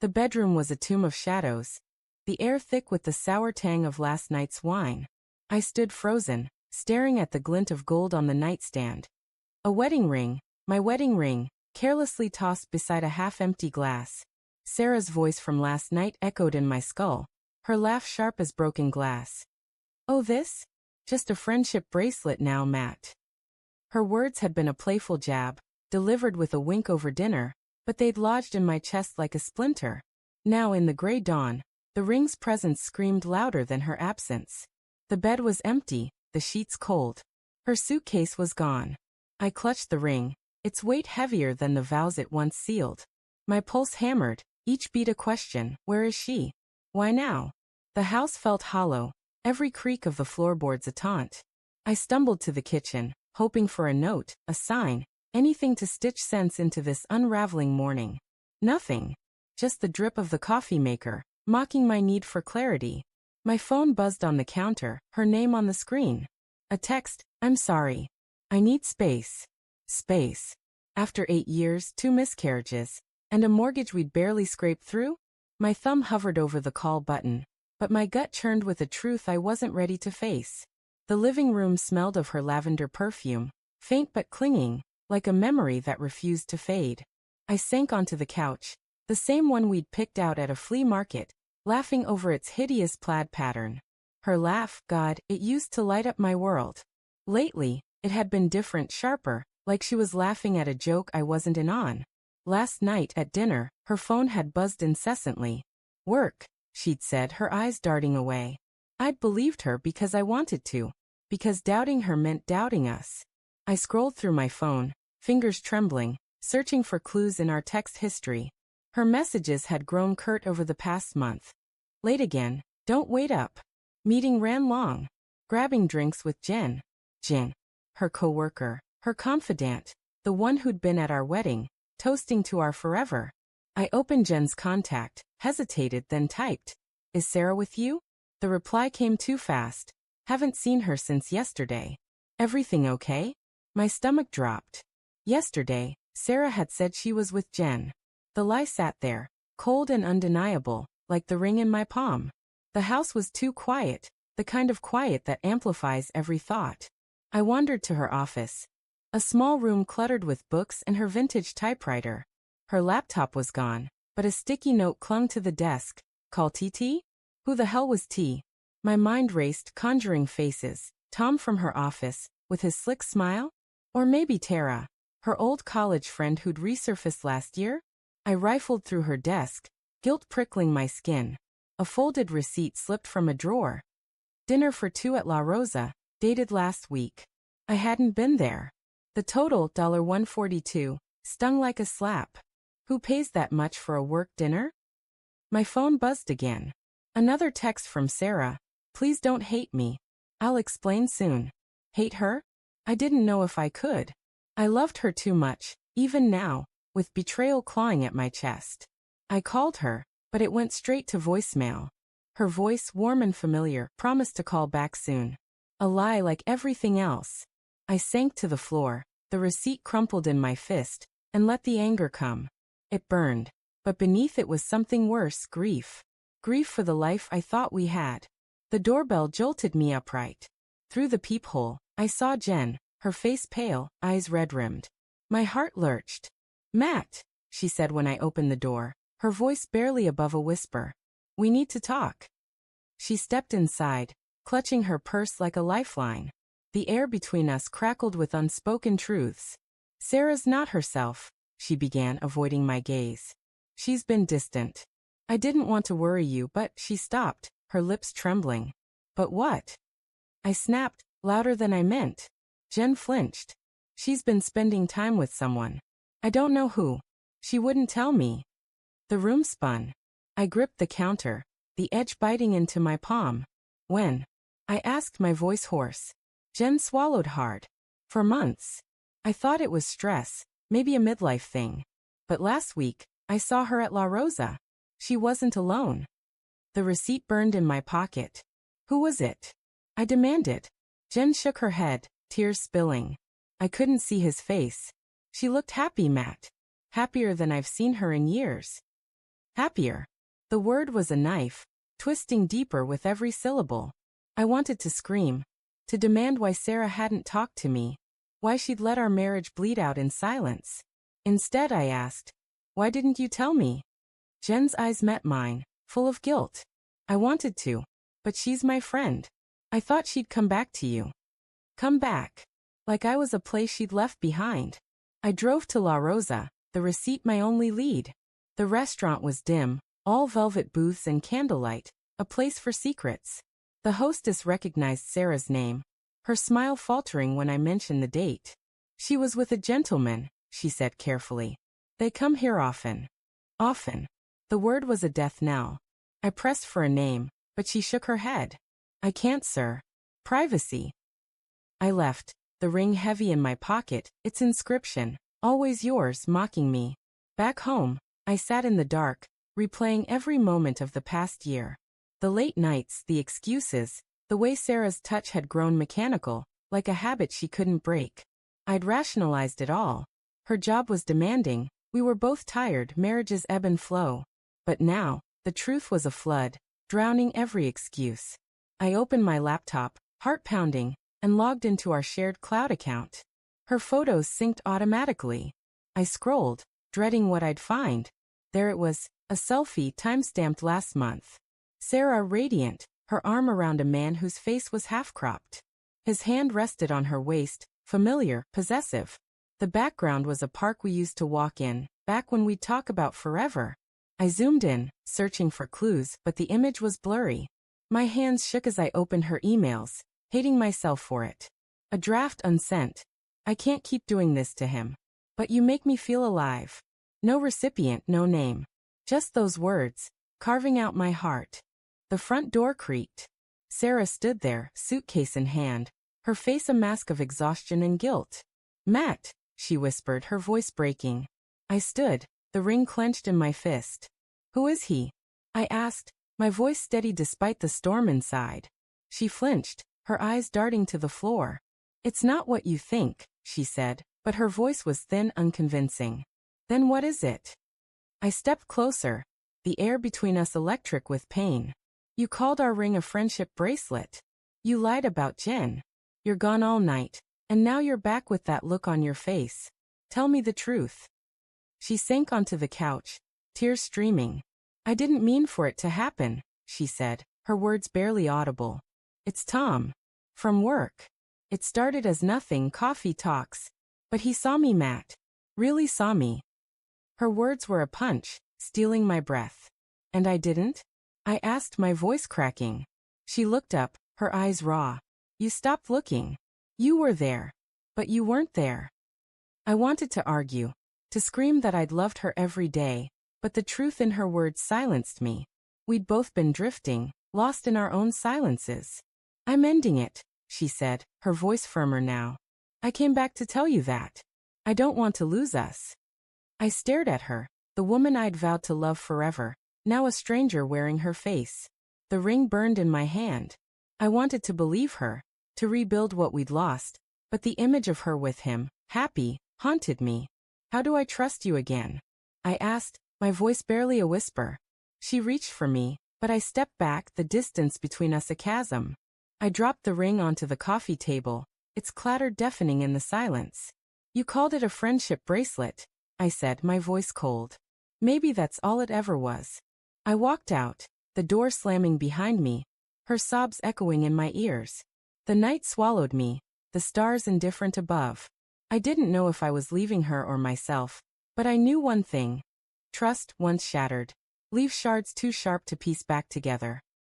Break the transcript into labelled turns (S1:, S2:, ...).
S1: The bedroom was a tomb of shadows, the air thick with the sour tang of last night's wine. I stood frozen, staring at the glint of gold on the nightstand. A wedding ring, my wedding ring, carelessly tossed beside a half-empty glass. Sarah's voice from last night echoed in my skull, her laugh sharp as broken glass. "Oh, this? Just a friendship bracelet now, Matt." Her words had been a playful jab, delivered with a wink over dinner, but they'd lodged in my chest like a splinter. Now in the gray dawn, the ring's presence screamed louder than her absence. The bed was empty, the sheets cold. Her suitcase was gone. I clutched the ring, its weight heavier than the vows it once sealed. My pulse hammered, each beat a question: where is she? Why now? The house felt hollow, every creak of the floorboards a taunt. I stumbled to the kitchen, hoping for a note, a sign, anything to stitch sense into this unraveling morning. Nothing. Just the drip of the coffee maker, mocking my need for clarity. My phone buzzed on the counter, her name on the screen. A text: "I'm sorry. I need space." Space. After 8 years, 2 miscarriages, and a mortgage we'd barely scraped through? My thumb hovered over the call button, but my gut churned with a truth I wasn't ready to face. The living room smelled of her lavender perfume, faint but clinging, like a memory that refused to fade. I sank onto the couch, the same one we'd picked out at a flea market, laughing over its hideous plaid pattern. Her laugh, God, it used to light up my world. Lately, it had been different, sharper, like she was laughing at a joke I wasn't in on. Last night at dinner, her phone had buzzed incessantly. "Work," she'd said, her eyes darting away. I'd believed her because I wanted to, because doubting her meant doubting us. I scrolled through my phone, fingers trembling, searching for clues in our text history. Her messages had grown curt over the past month. Late again, don't wait up. Meeting ran long. Grabbing drinks with Jen. Jen. Her coworker, her confidant, the one who'd been at our wedding, toasting to our forever. I opened Jen's contact, hesitated, then typed, "Is Sarah with you?" The reply came too fast. "Haven't seen her since yesterday." "Everything okay?" My stomach dropped. Yesterday, Sarah had said she was with Jen. The lie sat there, cold and undeniable, like the ring in my palm. The house was too quiet, the kind of quiet that amplifies every thought. I wandered to her office. A small room cluttered with books and her vintage typewriter. Her laptop was gone, but a sticky note clung to the desk. "Call TT?" Who the hell was T? My mind raced, conjuring faces. Tom from her office, with his slick smile? Or maybe Tara, her old college friend who'd resurfaced last year? I rifled through her desk, guilt prickling my skin. A folded receipt slipped from a drawer. Dinner for 2 at La Rosa, dated last week. I hadn't been there. The total, $142, stung like a slap. Who pays that much for a work dinner? My phone buzzed again. Another text from Sarah. "Please don't hate me. I'll explain soon." Hate her? I didn't know if I could. I loved her too much, even now, with betrayal clawing at my chest. I called her, but it went straight to voicemail. Her voice, warm and familiar, promised to call back soon. A lie like everything else. I sank to the floor, the receipt crumpled in my fist, and let the anger come. It burned, but beneath it was something worse: grief. Grief for the life I thought we had. The doorbell jolted me upright. Through the peephole, I saw Jen, her face pale, eyes red-rimmed. My heart lurched. "Matt," she said when I opened the door, her voice barely above a whisper. "We need to talk." She stepped inside, clutching her purse like a lifeline. The air between us crackled with unspoken truths. "Sarah's not herself," she began, avoiding my gaze. "She's been distant. I didn't want to worry you, but..." She stopped, her lips trembling. "But what?" I snapped, louder than I meant. Jen flinched. "She's been spending time with someone. I don't know who. She wouldn't tell me." The room spun. I gripped the counter, the edge biting into my palm. "When?" I asked, my voice hoarse. Jen swallowed hard. "For months. I thought it was stress, maybe a midlife thing. But last week, I saw her at La Rosa. She wasn't alone." The receipt burned in my pocket. "Who was it?" I demanded. Jen shook her head, tears spilling. I couldn't see his face. "She looked happy, Matt. Happier than I've seen her in years." Happier. The word was a knife, twisting deeper with every syllable. I wanted to scream, to demand why Sarah hadn't talked to me, why she'd let our marriage bleed out in silence. Instead, I asked, "Why didn't you tell me?" Jen's eyes met mine, full of guilt. I wanted to, but she's my friend. I thought she'd come back to you. Come back. Like I was a place she'd left behind. I drove to La Rosa, the receipt my only lead. The restaurant was dim, all velvet booths and candlelight, a place for secrets. The hostess recognized Sarah's name, her smile faltering when I mentioned the date. She was with a gentleman, she said carefully. They come here often. Often. The word was a death knell. I pressed for a name, but she shook her head. I can't, sir. Privacy. I left, the ring heavy in my pocket, its inscription, always yours, mocking me. Back home, I sat in the dark, replaying every moment of the past year. The late nights, the excuses, the way Sarah's touch had grown mechanical, like a habit she couldn't break. I'd rationalized it all. Her job was demanding, we were both tired, marriages ebb and flow. But now, the truth was a flood, drowning every excuse. I opened my laptop, heart pounding, and logged into our shared cloud account. Her photos synced automatically. I scrolled, dreading what I'd find. There it was, a selfie time-stamped last month. Sarah radiant, her arm around a man whose face was half-cropped. His hand rested on her waist, familiar, possessive. The background was a park we used to walk in, back when we'd talk about forever. I zoomed in, searching for clues, but the image was blurry. My hands shook as I opened her emails, hating myself for it. A draft unsent. I can't keep doing this to him. But you make me feel alive. No recipient, no name. Just those words, carving out my heart. The front door creaked. Sarah stood there, suitcase in hand, her face a mask of exhaustion and guilt. Matt, she whispered, her voice breaking. I stood, the ring clenched in my fist. Who is he? I asked, my voice steady despite the storm inside. She flinched, her eyes darting to the floor. It's not what you think, she said, but her voice was thin, unconvincing. Then what is it? I stepped closer, the air between us electric with pain. You called our ring a friendship bracelet. You lied about Jen. You're gone all night, and now you're back with that look on your face. Tell me the truth. She sank onto the couch, tears streaming. I didn't mean for it to happen, she said, her words barely audible. It's Tom. From work. It started as nothing, coffee talks. But he saw me, Matt. Really saw me. Her words were a punch, stealing my breath. And I didn't? I asked, my voice cracking. She looked up, her eyes raw. You stopped looking. You were there. But you weren't there. I wanted to argue, to scream that I'd loved her every day, but the truth in her words silenced me. We'd both been drifting, lost in our own silences. I'm ending it, she said, her voice firmer now. I came back to tell you that. I don't want to lose us. I stared at her, the woman I'd vowed to love forever, now a stranger wearing her face. The ring burned in my hand. I wanted to believe her, to rebuild what we'd lost, but the image of her with him, happy, haunted me. How do I trust you again? I asked, my voice barely a whisper. She reached for me, but I stepped back, the distance between us a chasm. I dropped the ring onto the coffee table, its clatter deafening in the silence. You called it a friendship bracelet, I said, my voice cold. Maybe that's all it ever was. I walked out, the door slamming behind me, her sobs echoing in my ears. The night swallowed me, the stars indifferent above. I didn't know if I was leaving her or myself, but I knew one thing. Trust, once shattered, leaves shards too sharp to piece back together.